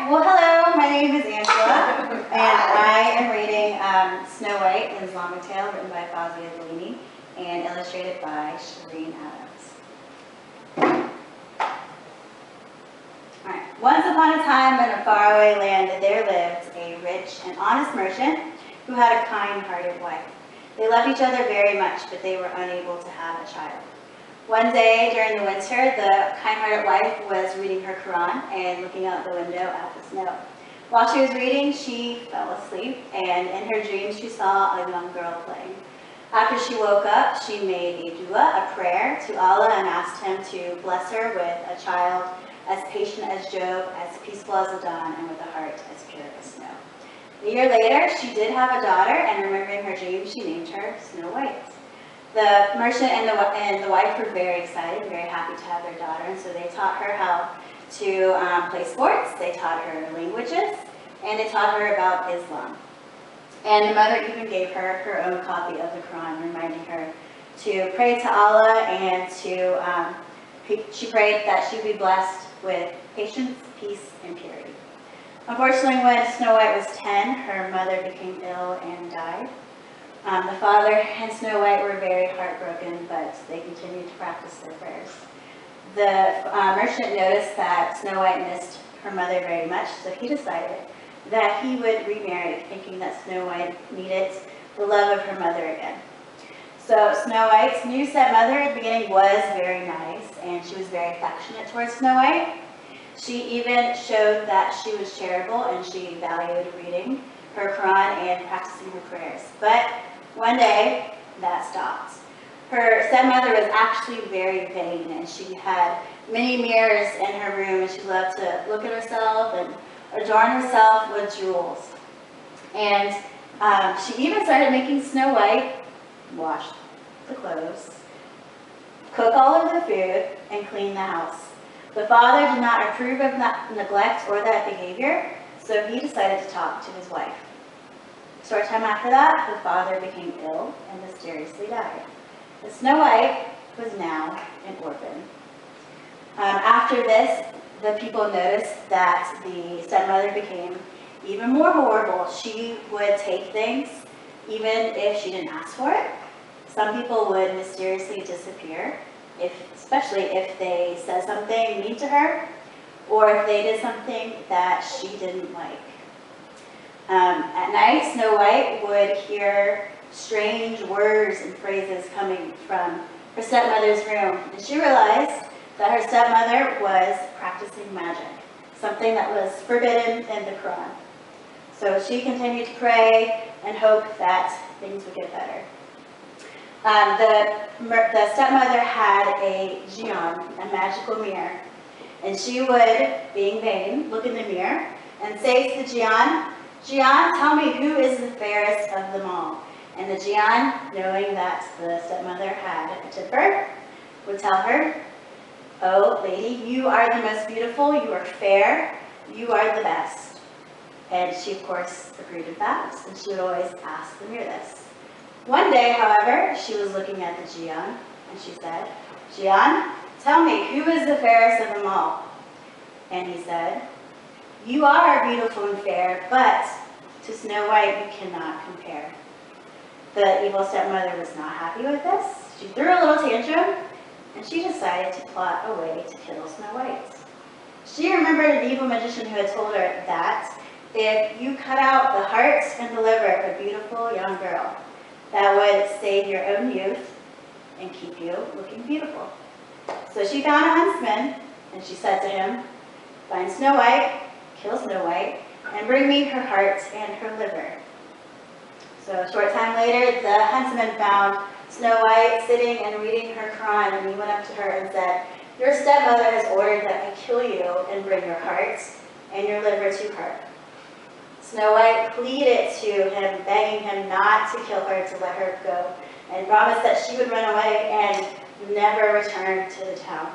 Well, hello, my name is Angela, and I am reading Snow White, an Islamic tale written by Fazia Delini and illustrated by Shireen Adams. Alright. Once upon a time in a faraway land there lived a rich and honest merchant who had a kind-hearted wife. They loved each other very much, but they were unable to have a child. One day during the winter, the kind-hearted wife was reading her Quran and looking out the window at the snow. While she was reading, she fell asleep, and in her dreams she saw a young girl playing. After she woke up, she made a dua, a prayer to Allah, and asked him to bless her with a child as patient as Job, as peaceful as the dawn, and with a heart as pure as snow. A year later, she did have a daughter, and remembering her dreams, she named her Snow White. The merchant and the wife were very excited, very happy to have their daughter, and so they taught her how to play sports, they taught her languages, and they taught her about Islam. And the mother even gave her her own copy of the Quran, reminding her to pray to Allah, and she prayed that she would be blessed with patience, peace, and purity. Unfortunately, when Snow White was 10, her mother became ill and died. The father and Snow White were very heartbroken, but they continued to practice their prayers. The merchant noticed that Snow White missed her mother very much, so he decided that he would remarry, thinking that Snow White needed the love of her mother again. So Snow White's new stepmother at the beginning was very nice, and she was very affectionate towards Snow White. She even showed that she was charitable, and she valued reading her Quran and practicing her prayers. But one day, that stopped. Her stepmother was actually very vain, and she had many mirrors in her room, and she loved to look at herself and adorn herself with jewels. And she even started making Snow White wash the clothes, cook all of the food, and clean the house. The father did not approve of that neglect or that behavior, so he decided to talk to his wife. A short time after that, the father became ill and mysteriously died. The Snow White was now an orphan. After this, the people noticed that the stepmother became even more horrible. She would take things even if she didn't ask for it. Some people would mysteriously disappear, especially if they said something mean to her, or if they did something that she didn't like. At night, Snow White would hear strange words and phrases coming from her stepmother's room, and she realized that her stepmother was practicing magic, something that was forbidden in the Quran. So she continued to pray and hope that things would get better. The stepmother had a jian, a magical mirror, and she would, being vain, look in the mirror and say to the jian, "Jian, tell me who is the fairest of them all." And the jian, knowing that the stepmother had a temper, would tell her, "Oh, lady, you are the most beautiful, you are fair, you are the best." And she, of course, agreed with that, and she would always ask the mirror this. One day, however, she was looking at the jian, and she said, "Jian, tell me, who is the fairest of them all?" And he said, "You are beautiful and fair, but to Snow White you cannot compare." The evil stepmother was not happy with this. She threw a little tantrum, and she decided to plot a way to kill Snow White. She remembered an evil magician who had told her that if you cut out the heart and the liver of a beautiful young girl, that would save your own youth and keep you looking beautiful. So she found a huntsman, and she said to him, "Find Snow White, kill Snow White, and bring me her heart and her liver." So a short time later, the huntsman found Snow White sitting and reading her Quran, and he went up to her and said, "Your stepmother has ordered that I kill you and bring your heart and your liver to her." Snow White pleaded to him, begging him not to kill her, to let her go, and promised that she would run away and never return to the town.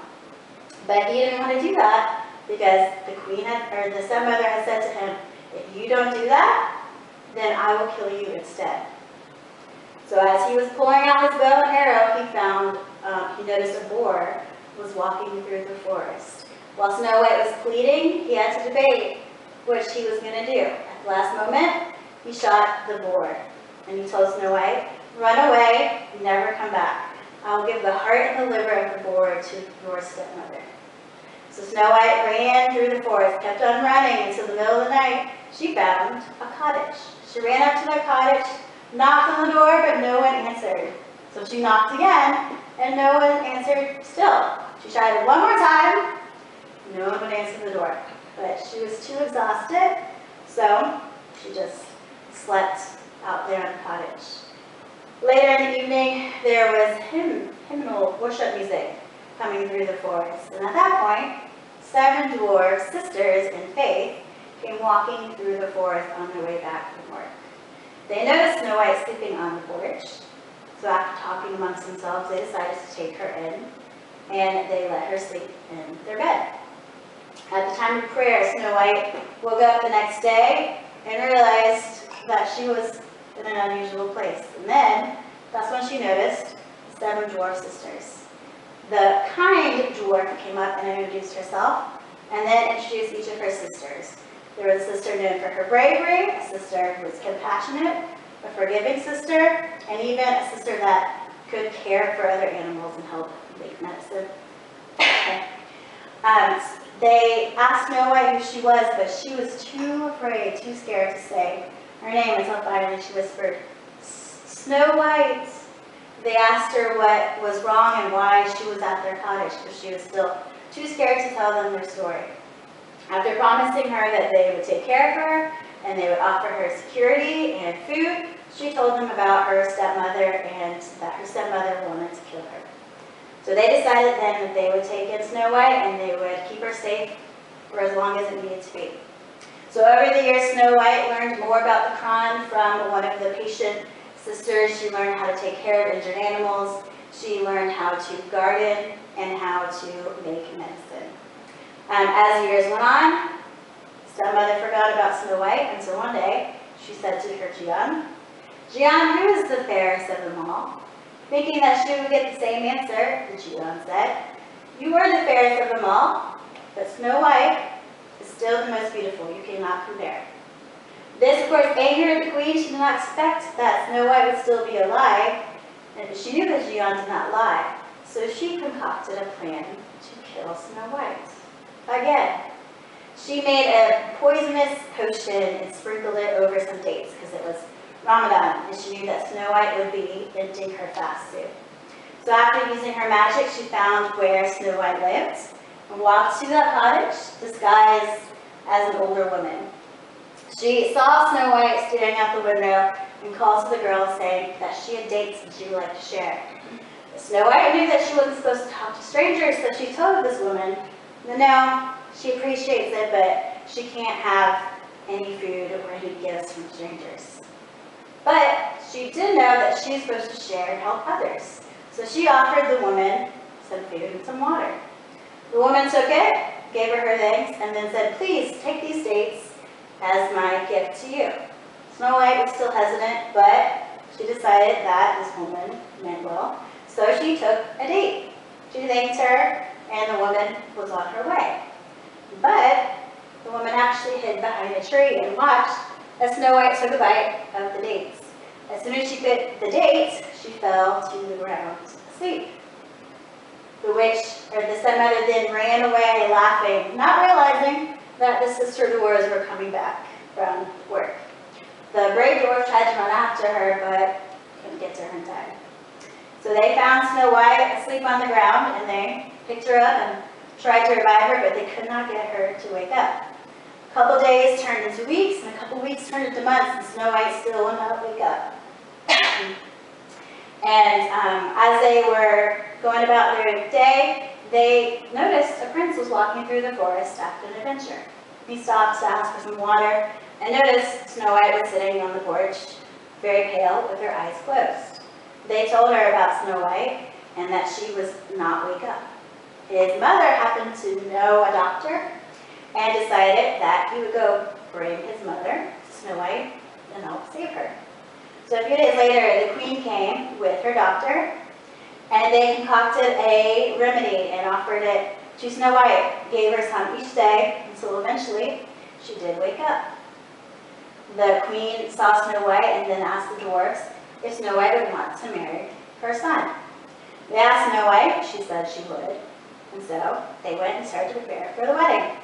But he didn't want to do that because the stepmother had said to him, "If you don't do that, then I will kill you instead." So as he was pulling out his bow and arrow, he noticed a boar was walking through the forest. While Snow White was pleading, he had to debate, what he was going to do. At the last moment, he shot the boar, and he told Snow White, "Run away, never come back. I will give the heart and the liver of the boar to your stepmother." So Snow White ran through the forest, kept on running until the middle of the night. She found a cottage. She ran up to that cottage, knocked on the door, but no one answered. So she knocked again, and no one answered still. She tried one more time. No one would answer the door. But she was too exhausted, so she just slept out there in the cottage. Later in the evening, there was hymnal worship music coming through the forest. And at that point, 7 dwarf sisters in faith came walking through the forest on their way back from work. They noticed Snow White sleeping on the porch. So after talking amongst themselves, they decided to take her in, and they let her sleep in their bed. At the time of prayer, Snow White woke up the next day and realized that she was in an unusual place. And then, that's when she noticed the 7 dwarf sisters. The kind dwarf came up and introduced herself, and then introduced each of her sisters. There was a sister known for her bravery, a sister who was compassionate, a forgiving sister, and even a sister that could care for other animals and help make medicine. They asked Snow White who she was, but she was too afraid, too scared to say her name until finally she whispered, "Snow White." They asked her what was wrong and why she was at their cottage, but she was still too scared to tell them their story. After promising her that they would take care of her and they would offer her security and food, she told them about her stepmother and that her stepmother wanted to kill her. So they decided then that they would take in Snow White and they would keep her safe for as long as it needed to be. So over the years, Snow White learned more about the Quran from one of the patient sisters. She learned how to take care of injured animals. She learned how to garden and how to make medicine. As years went on, stepmother forgot about Snow White until one day she said to her Jian, "Jian, who is the fairest of them all?" Thinking that she would get the same answer, the Jian said, "You are the fairest of them all, but Snow White is still the most beautiful. You cannot compare." This, of course, angered the queen. She did not expect that Snow White would still be alive, but she knew that Jian did not lie. So she concocted a plan to kill Snow White. Again, she made a poisonous potion and sprinkled it over some dates because it was Ramadan, and she knew that Snow White would be ending her fast soon. So after using her magic, she found where Snow White lived and walked to that cottage disguised as an older woman. She saw Snow White staring out the window and called to the girl saying that she had dates that she would like to share. But Snow White knew that she wasn't supposed to talk to strangers, so she told this woman, no, she appreciates it, but she can't have any food or any gifts from strangers. But she did know that she was supposed to share and help others. So she offered the woman some food and some water. The woman took it, gave her thanks, and then said, "Please take these dates as my gift to you." Snow White was still hesitant, but she decided that this woman meant well. So she took a date. She thanked her, and the woman was on her way. But the woman actually hid behind a tree and watched as Snow White took a bite of the dates. As soon as she bit the dates, she fell to the ground asleep. The stepmother then ran away laughing, not realizing that the sister dwarves were coming back from work. The brave dwarf tried to run after her, but couldn't get to her in time. So they found Snow White asleep on the ground, and they picked her up and tried to revive her, but they could not get her to wake up. A couple days turned into weeks, and a couple weeks turned into months, and Snow White still would not wake up. And as they were going about their day, they noticed a prince was walking through the forest after an adventure. He stopped to ask for some water and noticed Snow White was sitting on the porch, very pale, with her eyes closed. They told her about Snow White and that she was not wake up. His mother happened to know a doctor and decided that he would go bring his mother, Snow White, and help save her. So a few days later, the queen came with her doctor, and they concocted a remedy and offered it to Snow White, gave her some each day, until eventually she did wake up. The queen saw Snow White and then asked the dwarfs if Snow White would want to marry her son. They asked Snow White, she said she would, and so they went and started to prepare for the wedding.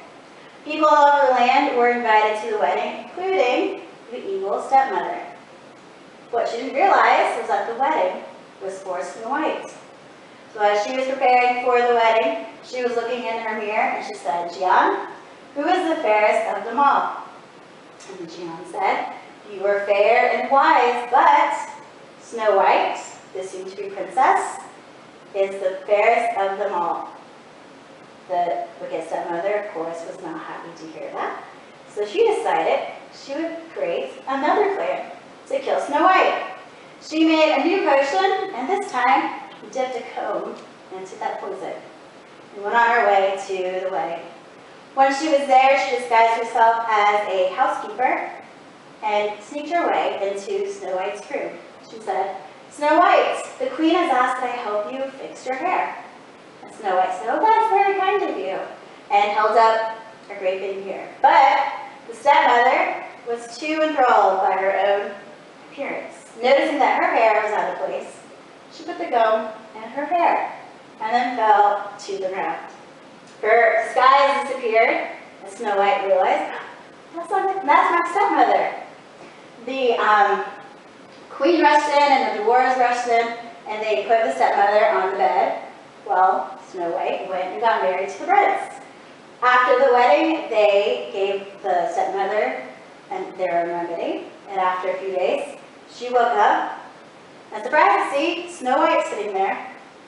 People all over the land were invited to the wedding, including the evil stepmother. What she didn't realize was that the wedding was for Snow White. So as she was preparing for the wedding, she was looking in her mirror and she said, "Gian, who is the fairest of them all?" And Gian said, "You are fair and wise, but Snow White, the soon-to-be princess, is the fairest of them all." The wicked stepmother, of course, was not happy to hear that. So she decided she would create another plan to kill Snow White. She made a new potion, and this time dipped a comb into that poison and went on her way to the wedding. When she was there, she disguised herself as a housekeeper and sneaked her way into Snow White's room. She said, "Snow White, the queen has asked that I help you fix your hair." And Snow White said, "Oh, that's very kind of you," and held up her great big mirror. But the stepmother was too enthralled by her own appearance. Noticing that her hair was out of place, she put the comb in her hair and then fell to the ground. Her disguise disappeared, and Snow White realized, that's my stepmother. The queen rushed in and the dwarves rushed in, and they put the stepmother on the bed while Snow White went and got married to the prince. After the wedding, they gave the stepmother their own remedy, and after a few days, she woke up and surprised to see Snow White sitting there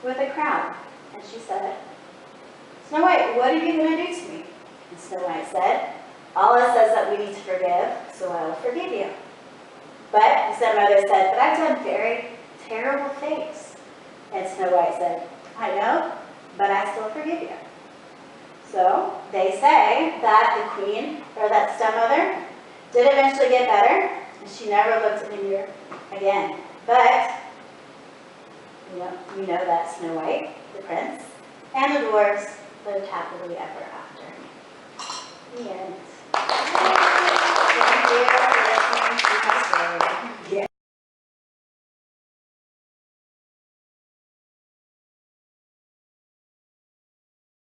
with a crown. And she said, "Snow White, what are you going to do to me?" And Snow White said, "Allah says that we need to forgive, so I will forgive you." But the stepmother said, "But I've done very terrible things." And Snow White said, "I know, but I still forgive you." So they say that the queen, or that stepmother, did eventually get better, and she never looked in the mirror again. But we know that Snow White, the prince, and the dwarves lived happily ever after. The end.